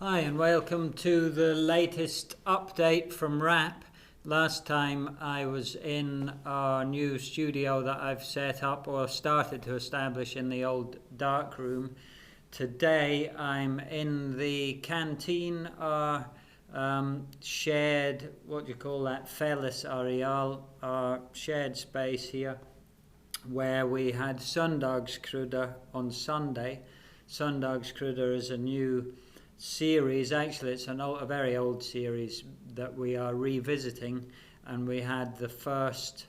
Hi and welcome to the latest update from Wrap. Last time I was in our new studio that I've set up or started to establish in the old dark room. Today I'm in the canteen, our shared, what do you call that, Felles Areal, our shared space here, where we had Søndagskrydder on Sunday. Søndagskrydder is a new series. Actually, it's a very old series that we are revisiting, and we had the first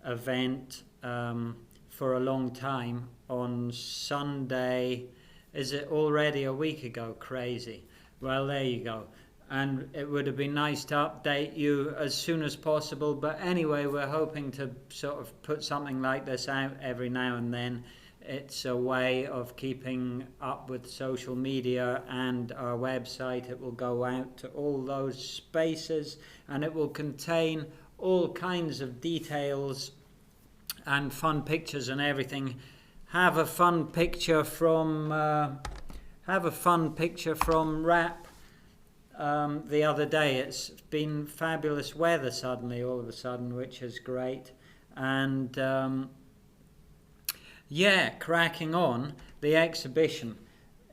event for a long time on Sunday. Is it already a week ago? Crazy. Well, there you go. And it would have been nice to update you as soon as possible, but anyway, we're hoping to sort of put something like this out every now and then. It's a way of keeping up with social media and our website. It will go out to all those spaces, and it will contain all kinds of details and fun pictures and everything. Have a fun picture from Wrap. The other day, it's been fabulous weather suddenly, all of a sudden, which is great. And cracking on. The exhibition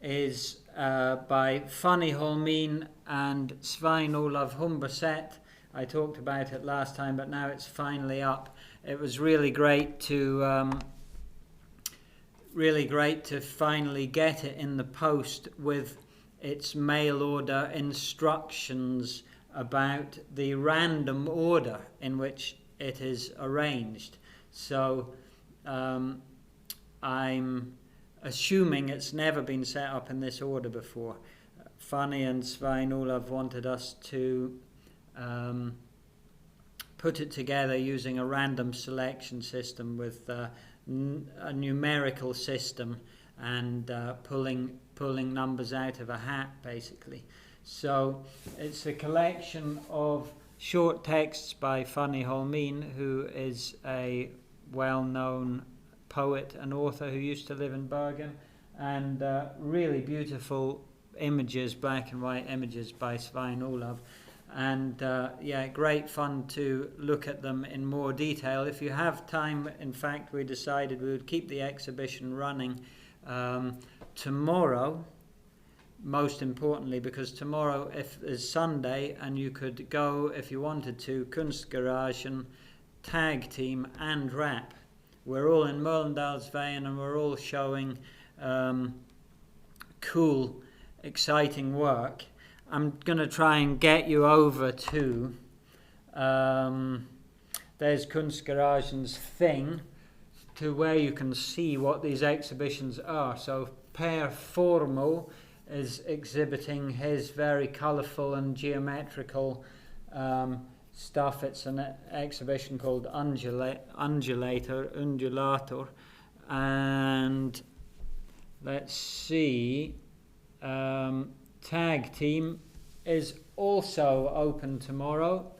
is by Fanny, Holmin and Svein, Olav, Humberset. I talked about it last time, but now it's finally up. It was really great to finally get it in the post with its mail order instructions about the random order in which it is arranged. So I'm assuming it's never been set up in this order before. Fanny and Svein Olav wanted us to put it together using a random selection system with a numerical system and pulling numbers out of a hat, basically. So it's a collection of short texts by Fanny Holmin, who is a well-known poet and author who used to live in Bergen, and really beautiful images, black and white images by Svein Olav, and great fun to look at them in more detail. If you have time, in fact, we decided we would keep the exhibition running tomorrow, most importantly, because tomorrow is Sunday and you could go, if you wanted to, Kunstgaragen, Tag Team and Wrap. We're all in Møllendalsveien and we're all showing cool, exciting work. I'm going to try and get you over to there's Kunstgaragen's thing, to where you can see what these exhibitions are. So Per Formo is exhibiting his very colourful and geometrical stuff. It's an exhibition called Undulator, and let's see, Tag Team is also open tomorrow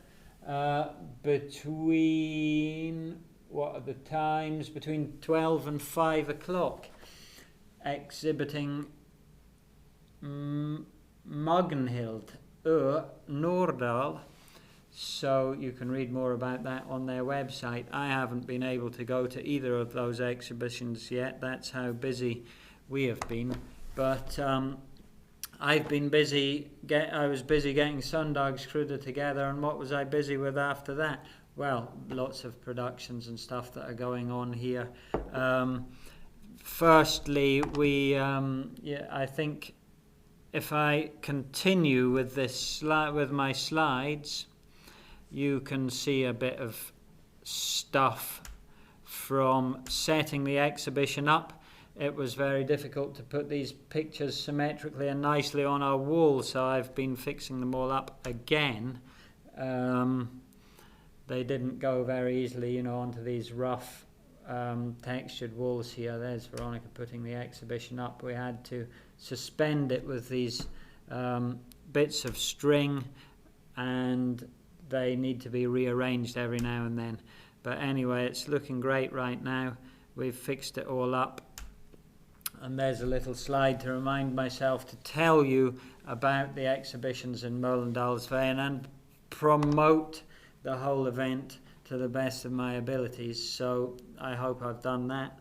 between, what are the times, between 12 and 5 o'clock, exhibiting Magnhild Nordahl. So you can read more about that on their website. I haven't been able to go to either of those exhibitions yet. That's how busy we have been. But I've been busy. I was busy getting Søndagskrydder together, and what was I busy with after that? Well, lots of productions and stuff that are going on here. Firstly, I think if I continue with this with my slides, you can see a bit of stuff from setting the exhibition up. It was very difficult to put these pictures symmetrically and nicely on our wall, so I've been fixing them all up again. They didn't go very easily, onto these rough textured walls here. There's Veronica putting the exhibition up. We had to suspend it with these bits of string, and they need to be rearranged every now and then. But anyway, it's looking great right now. We've fixed it all up. And there's a little slide to remind myself to tell you about the exhibitions in Møllendalsveien and promote the whole event to the best of my abilities. So I hope I've done that.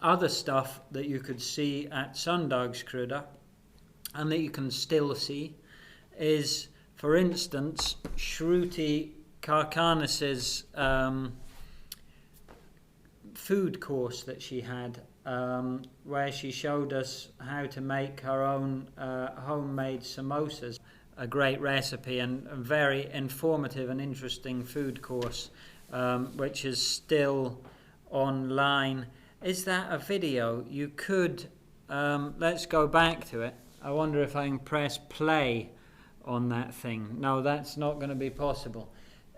Other stuff that you could see at Søndagskrydder and that you can still see is, for instance, Shruti Karkhanis' food course that she had, where she showed us how to make her own homemade samosas. A great recipe and a very informative and interesting food course, which is still online. Is that a video? You could, let's go back to it. I wonder if I can press play on that thing. No, that's not going to be possible.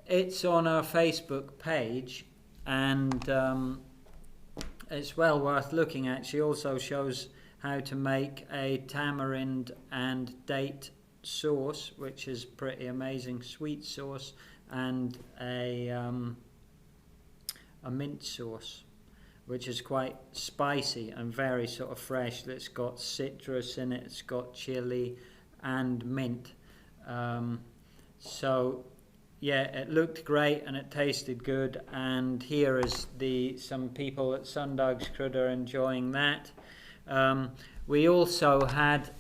It's on our Facebook page, and it's well worth looking at. She also shows how to make a tamarind and date sauce, which is pretty amazing, sweet sauce, and a mint sauce, which is quite spicy and very sort of fresh. It's got citrus in it, it's got chili and mint. So yeah, it looked great and it tasted good, and here is some people at Søndagskrydder enjoying that. We also had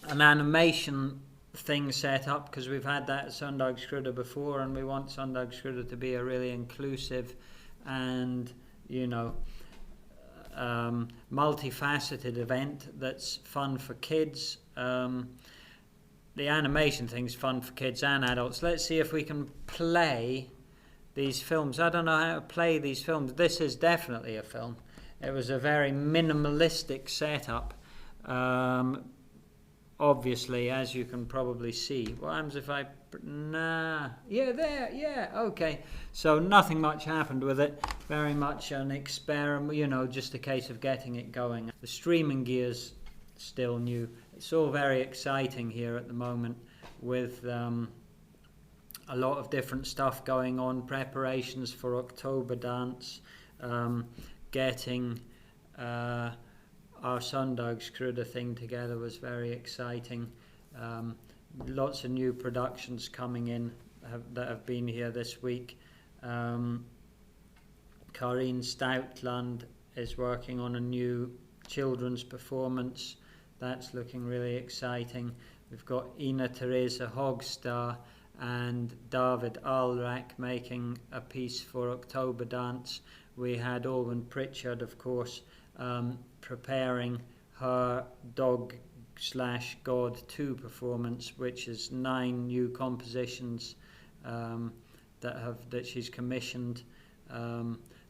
an animation thing set up, because we've had that at Søndagskrydder before, and we want Søndagskrydder to be a really inclusive and, multifaceted event that's fun for kids. The animation thing's fun for kids and adults. Let's see if we can play these films. I don't know how to play these films. This is definitely a film. It was a very minimalistic setup. Obviously, as you can probably see. What happens if I... okay. So nothing much happened with it. Very much an experiment, just a case of getting it going. The streaming gear's still new. It's all very exciting here at the moment, with a lot of different stuff going on, preparations for Oktoberdans, getting our Søndagskrydder thing together was very exciting. Lots of new productions coming in that have been here this week. Karin Stoutland is working on a new children's performance. That's looking really exciting. We've got Ina Teresa Hogstad and David Alrak making a piece for Oktoberdans. We had Alwynne Pritchard, of course, preparing her Dog/God 2 performance, which is 9 new compositions that she's commissioned.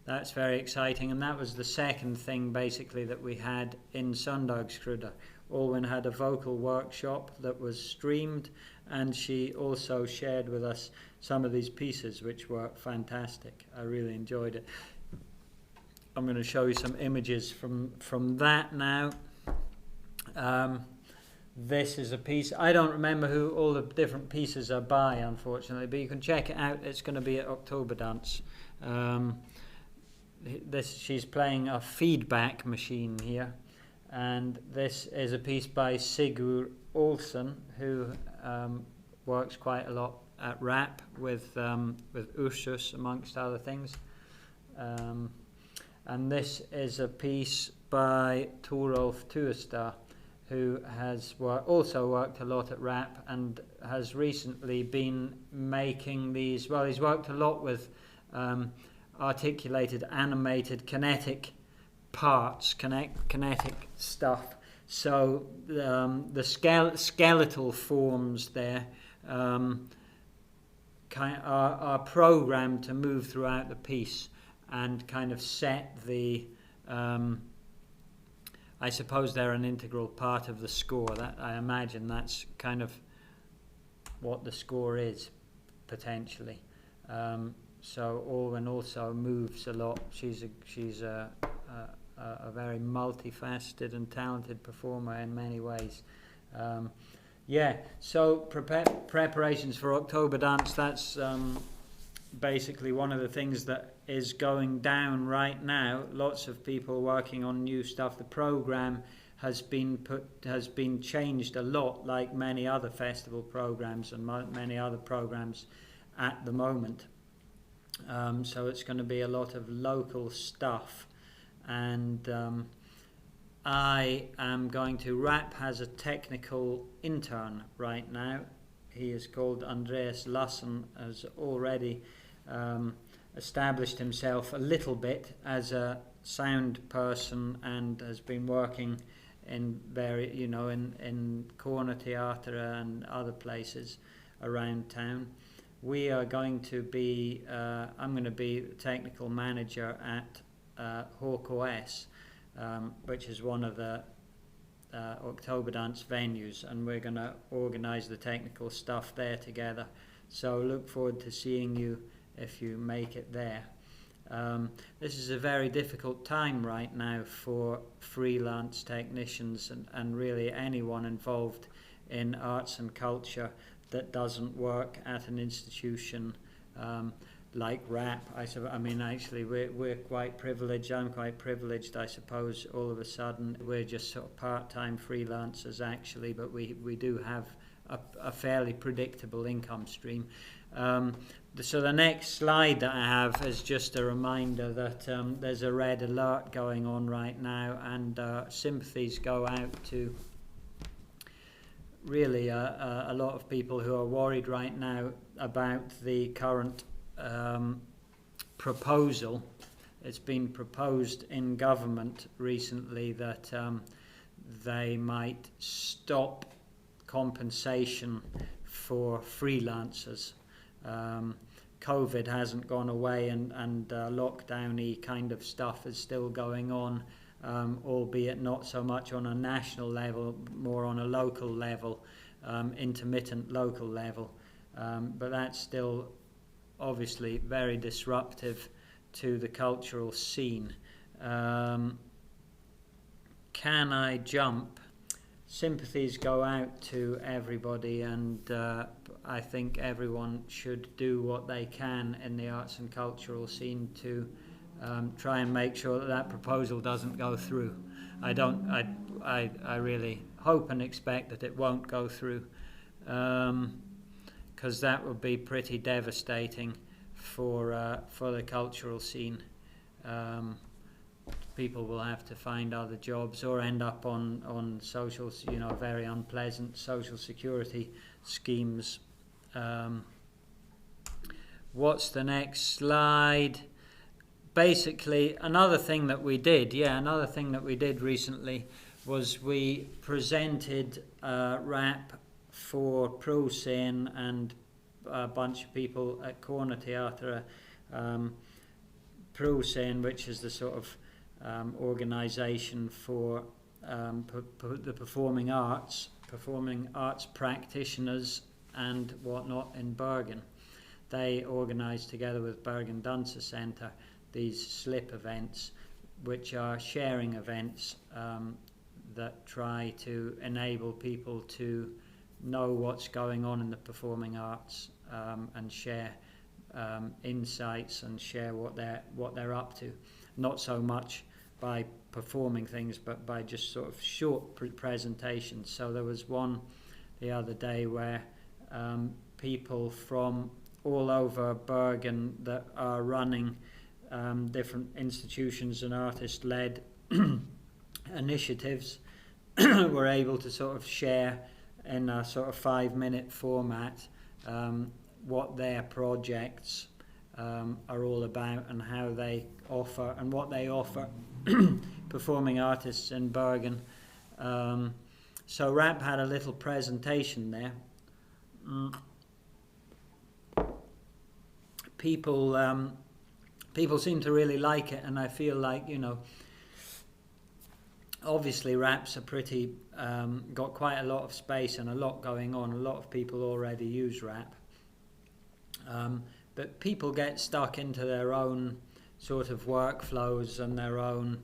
That's very exciting, and that was the second thing basically that we had in Søndagskrydder. Alwynne had a vocal workshop that was streamed, and she also shared with us some of these pieces, which were fantastic. I really enjoyed it. I'm going to show you some images from that now. This is a piece. I don't remember who all the different pieces are by, unfortunately, but you can check it out. It's going to be at Oktoberdans. She's playing a feedback machine here, and this is a piece by Sigurd Olsen, who works quite a lot at RAP with Ursus, amongst other things. And this is a piece by Torolf Tuestad, who has also worked a lot at RAP and has recently been making these. Well, he's worked a lot with articulated, animated, kinetic parts, kinetic stuff. So the skeletal forms there are programmed to move throughout the piece and kind of set the... I suppose they're an integral part of the score. That I imagine that's kind of what the score is, potentially. So Alwynne also moves a lot. She's a very multifaceted and talented performer in many ways. So preparations for Oktoberdans, that's basically one of the things that is going down right now. Lots of people working on new stuff. The program has been changed a lot, like many other festival programs and many other programs at the moment. So it's going to be a lot of local stuff, and I am going to. RAP has a technical intern right now. He is called Andreas Lassen, has already established himself a little bit as a sound person and has been working in in corner theatre and other places around town. We are going to be, I'm going to be the technical manager at HKS, which is one of the Oktoberdans venues, and we're going to organise the technical stuff there together. So look forward to seeing you if you make it there. This is a very difficult time right now for freelance technicians and really anyone involved in arts and culture that doesn't work at an institution like RAP. I mean, actually, we're quite privileged. I'm quite privileged, I suppose. All of a sudden, we're just sort of part-time freelancers, actually, but we do have a fairly predictable income stream. So the next slide that I have is just a reminder that there's a red alert going on right now, and sympathies go out to really a lot of people who are worried right now about the current proposal. It's been proposed in government recently that they might stop compensation for freelancers. COVID hasn't gone away, and lockdown-y kind of stuff is still going on, albeit not so much on a national level, more on a local level, intermittent local level. But that's still obviously very disruptive to the cultural scene. Can I jump? Sympathies go out to everybody, and I think everyone should do what they can in the arts and cultural scene to try and make sure that proposal doesn't go through. I really hope and expect that it won't go through, because that would be pretty devastating for the cultural scene. People will have to find other jobs or end up on social, very unpleasant social security schemes. What's the next slide? Basically, another thing that we did recently was we presented RAP for Pro-Scene and a bunch of people at Corner Theatre. Pro-Scene, which is the sort of organisation for the performing arts practitioners and whatnot in Bergen. They organised together with Bergen Dancer Centre these slip events, which are sharing events that try to enable people to know what's going on in the performing arts and share insights and share what they're up to. Not so much by performing things, but by just sort of short presentations. So there was one the other day where people from all over Bergen that are running different institutions and artist-led initiatives were able to sort of share in a sort of 5-minute format what their projects are all about and how they offer and what they offer performing artists in Bergen. So RAP had a little presentation there. People seem to really like it, and I feel like, obviously RAP's a pretty got quite a lot of space and a lot going on. A lot of people already use RAP. But people get stuck into their own sort of workflows and their own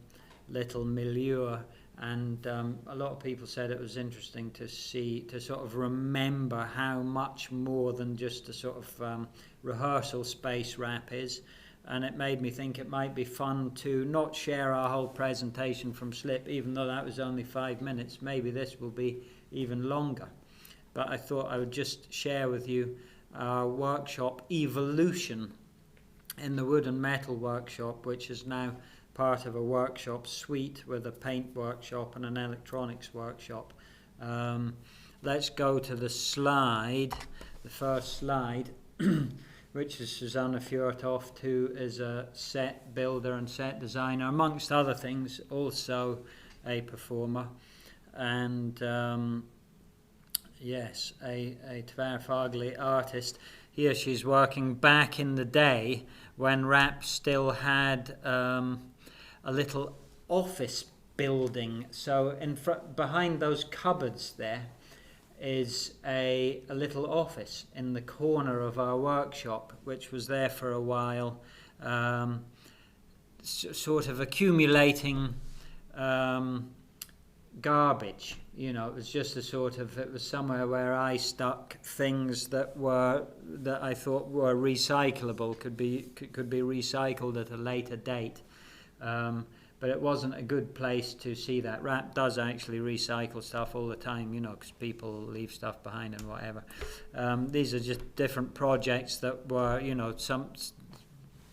little milieu, and a lot of people said it was interesting to sort of remember how much more than just a sort of rehearsal space RAP is. and it made me think it might be fun to not share our whole presentation from Slip, even though that was only 5 minutes. Maybe this will be even longer. But I thought I would just share with you our workshop evolution in the wood and metal workshop, which is now part of a workshop suite with a paint workshop and an electronics workshop. Let's go to the slide, the first slide, which is Susanna Fjørtoft, who is a set builder and set designer, amongst other things, also a performer, and yes, a tvärfaglig artist. Here she's working back in the day when Rap still had a little office building. So behind those cupboards there is a little office in the corner of our workshop, which was there for a while, sort of accumulating garbage. You know, it was just it was somewhere where I stuck things that I thought were recyclable, could be recycled at a later date. But it wasn't a good place to see that. Rap does actually recycle stuff all the time, you know, because people leave stuff behind and whatever. These are just different projects that were, you know, some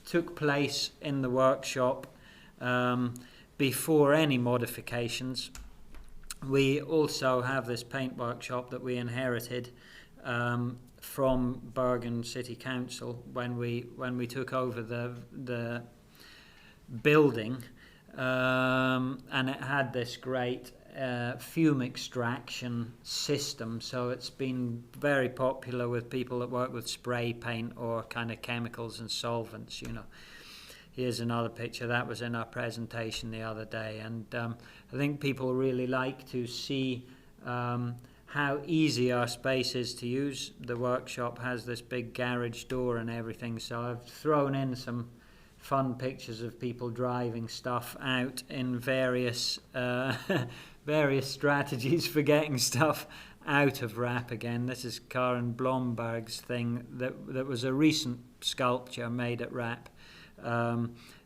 took place in the workshop before any modifications. We also have this paint workshop that we inherited from Bergen City Council when we took over the building, and it had this great fume extraction system. So it's been very popular with people that work with spray paint or kind of chemicals and solvents, you know. Here's another picture that was in our presentation the other day, and I think people really like to see how easy our space is to use. The workshop has this big garage door and everything, so I've thrown in some fun pictures of people driving stuff out in various strategies for getting stuff out of Rap again. This is Karen Blomberg's thing that was a recent sculpture made at Rap.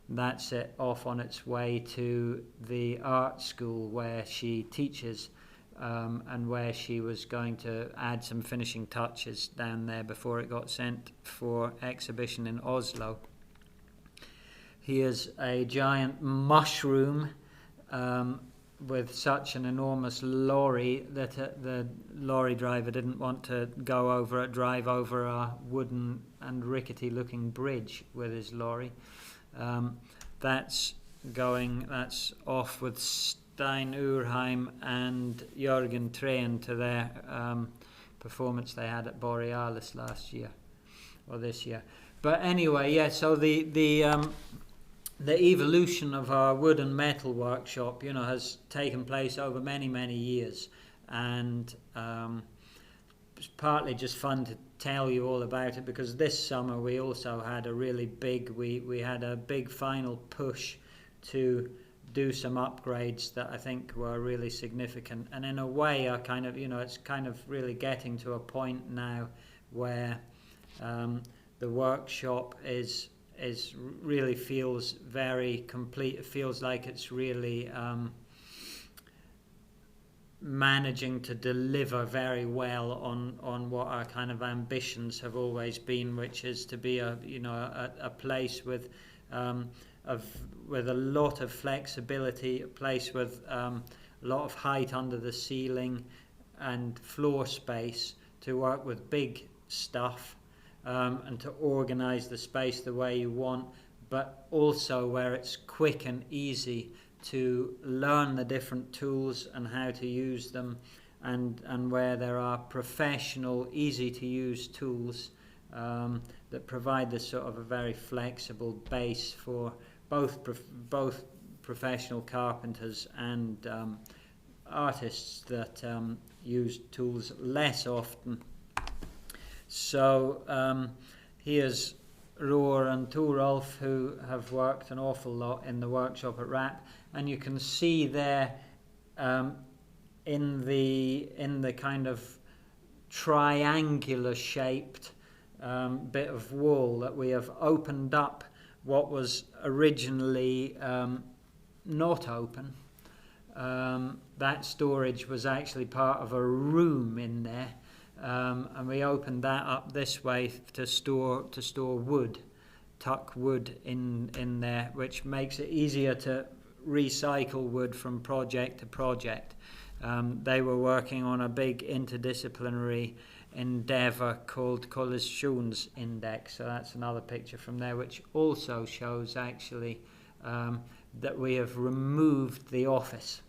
That's it, off on its way to the art school where she teaches, and where she was going to add some finishing touches down there before it got sent for exhibition in Oslo. Here's a giant mushroom with such an enormous lorry that the lorry driver didn't want to drive over a wooden and rickety looking bridge with his lorry. That's off with Stein Urheim and Jørgen Treen to their performance they had at Borealis last year or this year. But anyway, yeah, so the evolution of our wood and metal workshop, you know, has taken place over many, many years, and it's partly just fun to tell you all about it, because this summer we also had a really big, we had a big final push to do some upgrades that I think were really significant, and in a way are kind of, you know, it's kind of really getting to a point now where the workshop is really feels very complete. It feels like it's really managing to deliver very well on what our kind of ambitions have always been, which is to be a place with a lot of flexibility, a place with a lot of height under the ceiling and floor space to work with big stuff, and to organize the space the way you want, but also where it's quick and easy to learn the different tools and how to use them, and where there are professional, easy to use tools that provide this sort of a very flexible base for both professional carpenters and artists that use tools less often. So here's Roar and Torolf, who have worked an awful lot in the workshop at Rap, and you can see there in the kind of triangular shaped bit of wall that we have opened up what was originally not open. That storage was actually part of a room in there, and we opened that up this way to store wood, tuck wood in there, which makes it easier to recycle wood from project to project. They were working on a big interdisciplinary endeavour called Collisions Index, so that's another picture from there, which also shows actually that we have removed the office.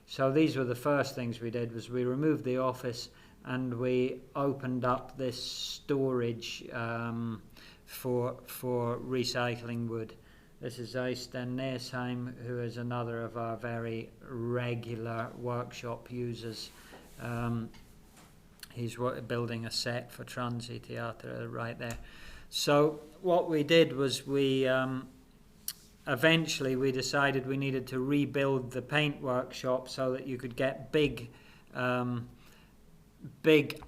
So these were the first things we did, was we removed the office and we opened up this storage for recycling wood. This is Øystein Nesheim, who is another of our very regular workshop users. He's building a set for Transi Theatre right there. So what we did was we eventually we decided we needed to rebuild the paint workshop so that you could get big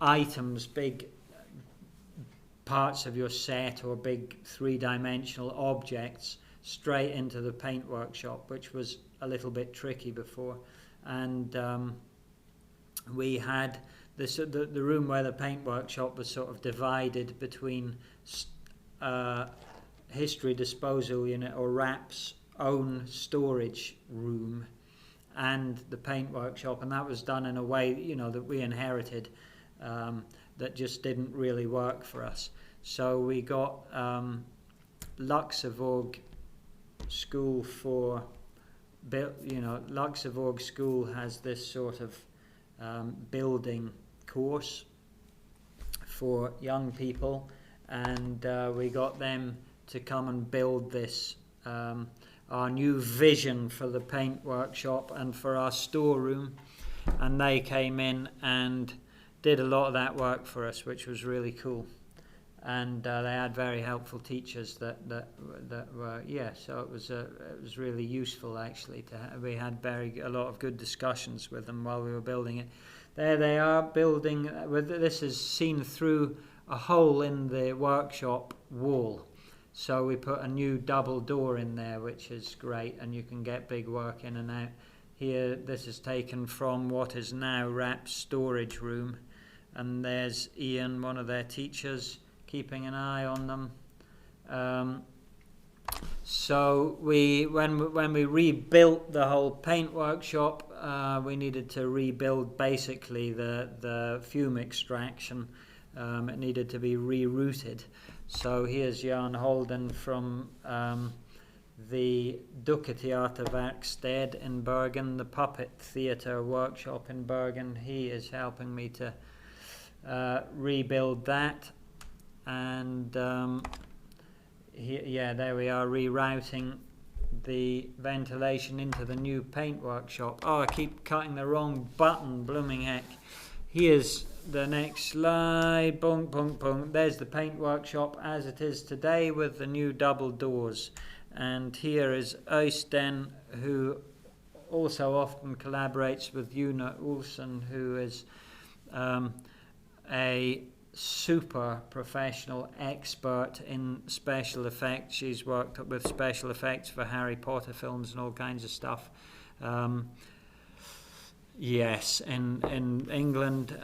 items, big parts of your set or big three-dimensional objects straight into the paint workshop, which was a little bit tricky before. And we had the room where the paint workshop was sort of divided between history disposal unit or RAP's own storage room and the paint workshop, and that was done in a way, you know, that we inherited, that just didn't really work for us. So we got Luxembourg School for, you know, Luxembourg School has this sort of building course for young people, and we got them to come and build this, our new vision for the paint workshop and for our storeroom, and they came in and did a lot of that work for us, which was really cool. And they had very helpful teachers that were, so it was really useful actually. We had a lot of good discussions with them while we were building it. There they are building. This is seen through a hole in the workshop wall. So we put a new double door in there, which is great, and you can get big work in and out. Here, this is taken from what is now RAP's storage room, and there's Ian, one of their teachers, keeping an eye on them. So when we rebuilt the whole paint workshop, we needed to rebuild basically the fume extraction. It needed to be rerouted. So here's Jan Holden from the Dukketeaterverksted in Bergen, the puppet theatre workshop in Bergen. He is helping me to rebuild that. And there we are, rerouting the ventilation into the new paint workshop. Oh, I keep cutting the wrong button, blooming heck. Here's the next slide. Boom, boom, boom. There's the paint workshop as it is today with the new double doors. And here is Øystein, who also often collaborates with Una Olsen, who is a super professional expert in special effects. She's worked with special effects for Harry Potter films and all kinds of stuff. Yes, in England,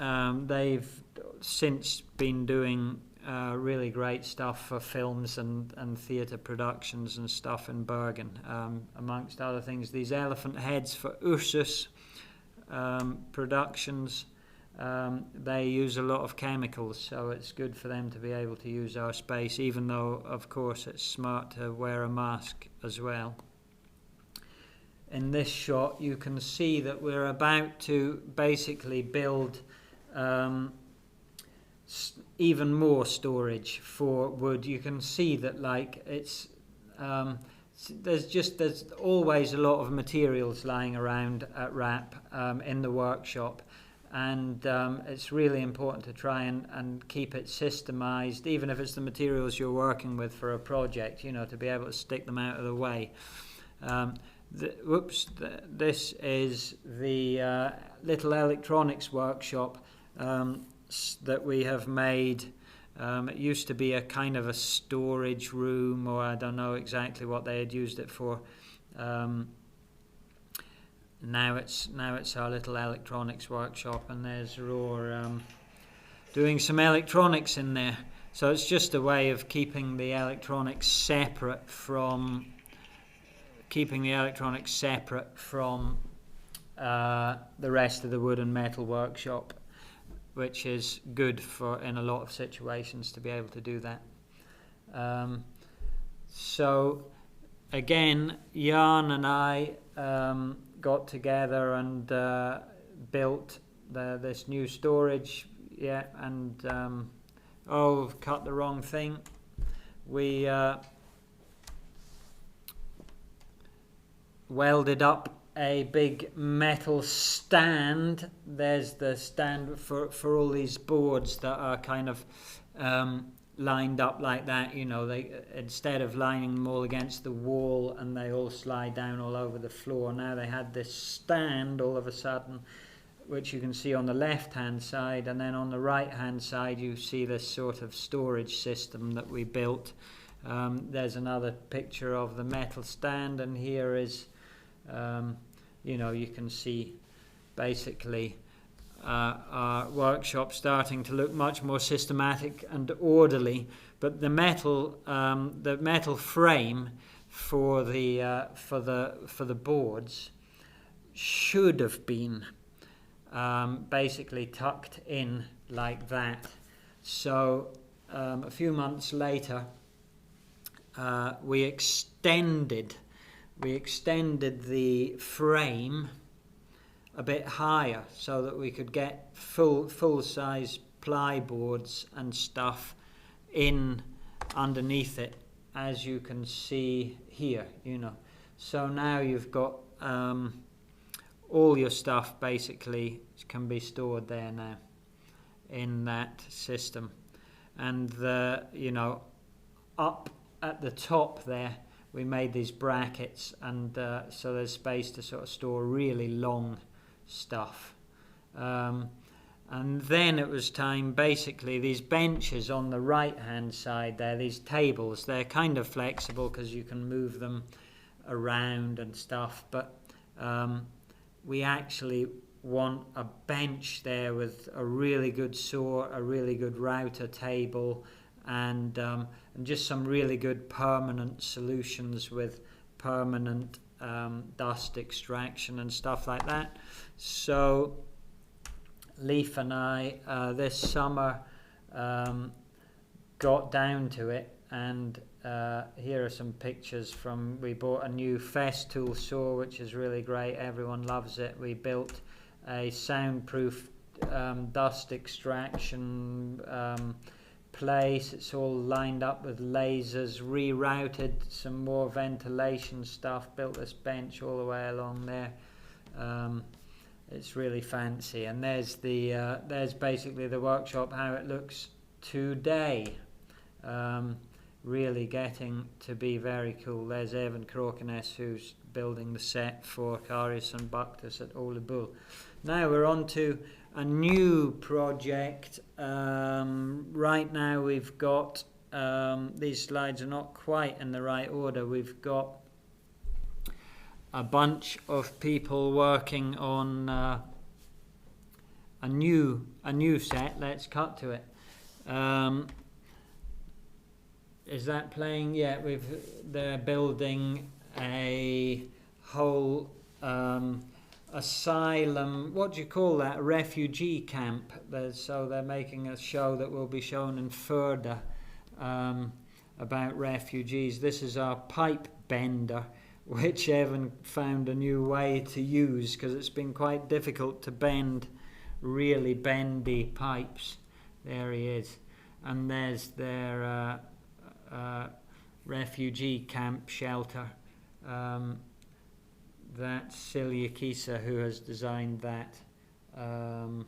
they've since been doing really great stuff for films and theatre productions and stuff in Bergen. Amongst other things, these elephant heads for Ursus productions. They use a lot of chemicals, so it's good for them to be able to use our space, even though, of course, it's smart to wear a mask as well. In this shot, you can see that we're about to basically build even more storage for wood. You can see that, like, it's there's always a lot of materials lying around at RAP in the workshop. And it's really important to try and keep it systemized, even if it's the materials you're working with for a project, you know, to be able to stick them out of the way. This is the little electronics workshop that we have made It used to be a kind of a storage room, or I don't know exactly what they had used it for. Now it's our little electronics workshop, and there's Roar doing some electronics in there. So it's just a way of keeping the electronics separate from the rest of the wood and metal workshop, which is good for in a lot of situations to be able to do that. So again, Jan and I got together and built this new storage. And cut the wrong thing. We welded up a big metal stand. There's the stand for all these boards that are kind of lined up like that. They, instead of lining them all against the wall and they all slide down all over the floor, now they had this stand all of a sudden, which you can see on the left hand side, and then on the right hand side you see this sort of storage system that we built. There's another picture of the metal stand, and here is you can see basically our workshop starting to look much more systematic and orderly. But the metal frame for the boards should have been basically tucked in like that. So a few months later, we extended the frame a bit higher so that we could get full size ply boards and stuff in underneath it, as you can see here. So now you've got all your stuff basically can be stored there now in that system. And up at the top there we made these brackets, and so there's space to sort of store really long stuff. And then it was time, basically, these benches on the right hand side there, these tables, they're kind of flexible because you can move them around and stuff, but we actually want a bench there with a really good saw, a really good router table, and just some really good permanent solutions with permanent dust extraction and stuff like that. So Leif and I this summer got down to it, and here are some pictures we bought a new Festool saw, which is really great. Everyone loves it. We built a soundproof dust extraction place. It's all lined up with lasers, rerouted some more ventilation stuff, built this bench all the way along there. It's really fancy. And there's basically the workshop, how it looks today. Really getting to be very cool. There's Evan Karkhanis, who's building the set for Karius and Baktus at Olav. Now we're on to a new project. Right now we've got, these slides are not quite in the right order. We've got a bunch of people working on a new set. Let's cut to it. Is that playing? Yeah, they're building a whole asylum. What do you call that? A refugee camp. So they're making a show that will be shown in Førde about refugees. This is our pipe bender, which Evan found a new way to use because it's been quite difficult to bend really bendy pipes. There he is. And there's their refugee camp shelter. That's Silja Kisa who has designed that. And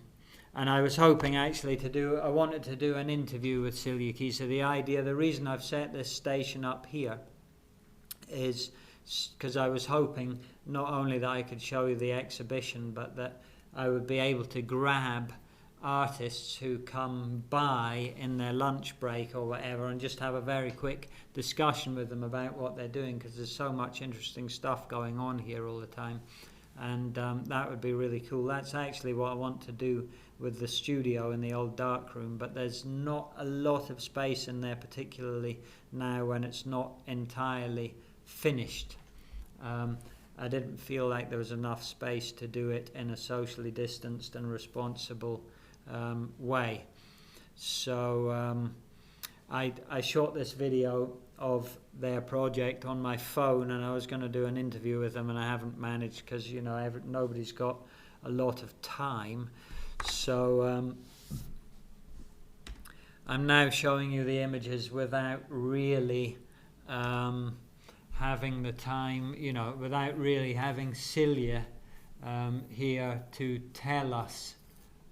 I was hoping actually I wanted to do an interview with Silja Kisa. The reason I've set this station up here is because I was hoping not only that I could show you the exhibition, but that I would be able to grab artists who come by in their lunch break or whatever, and just have a very quick discussion with them about what they're doing, because there's so much interesting stuff going on here all the time. And that would be really cool. That's actually what I want to do with the studio in the old dark room, but there's not a lot of space in there, particularly now when it's not entirely finished. I didn't feel like there was enough space to do it in a socially distanced and responsible way. So I shot this video of their project on my phone, and I was going to do an interview with them, and I haven't managed because, you know, nobody's got a lot of time. So I'm now showing you the images without really having the time, you know, without really having Celia here to tell us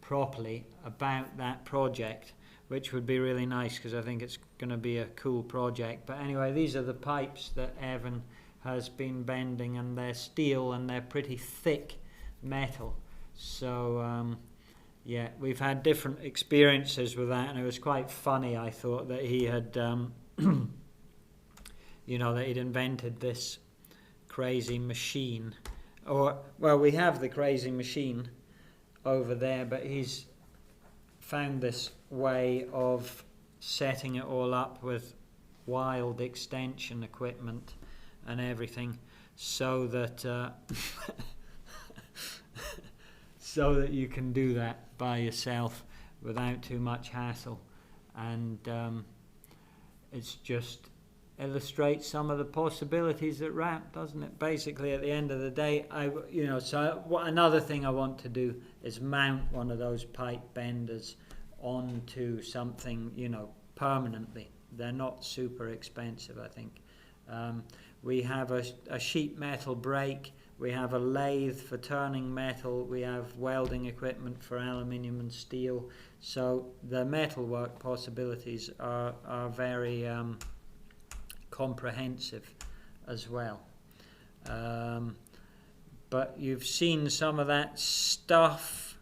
properly about that project, which would be really nice because I think it's going to be a cool project. But anyway, these are the pipes that Evan has been bending, and they're steel and they're pretty thick metal. So yeah, we've had different experiences with that, and it was quite funny, I thought, that he had you know, that he'd invented this crazy machine. Or, well, we have the crazy machine over there, but he's found this way of setting it all up with wild extension equipment and everything, so that so that you can do that by yourself without too much hassle. And it's just illustrates some of the possibilities that wrap, doesn't it? Basically, at the end of the day, another thing I want to do is mount one of those pipe benders onto something, you know, permanently. They're not super expensive, I think. We have a sheet metal brake, we have a lathe for turning metal, we have welding equipment for aluminium and steel. So the metalwork possibilities are very comprehensive as well. But you've seen some of that stuff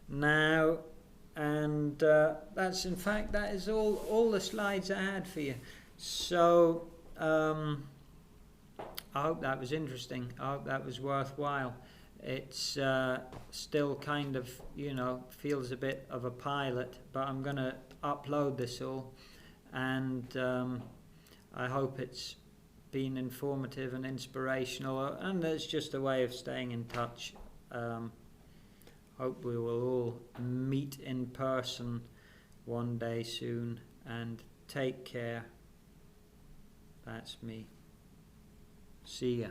now, and that is all the slides I had for you. So I hope that was interesting. I hope that was worthwhile. It's still kind of, you know, feels a bit of a pilot, but I'm going to upload this all, and I hope it's been informative and inspirational, and it's just a way of staying in touch. Hope we will all meet in person one day soon, and take care. That's me. See ya.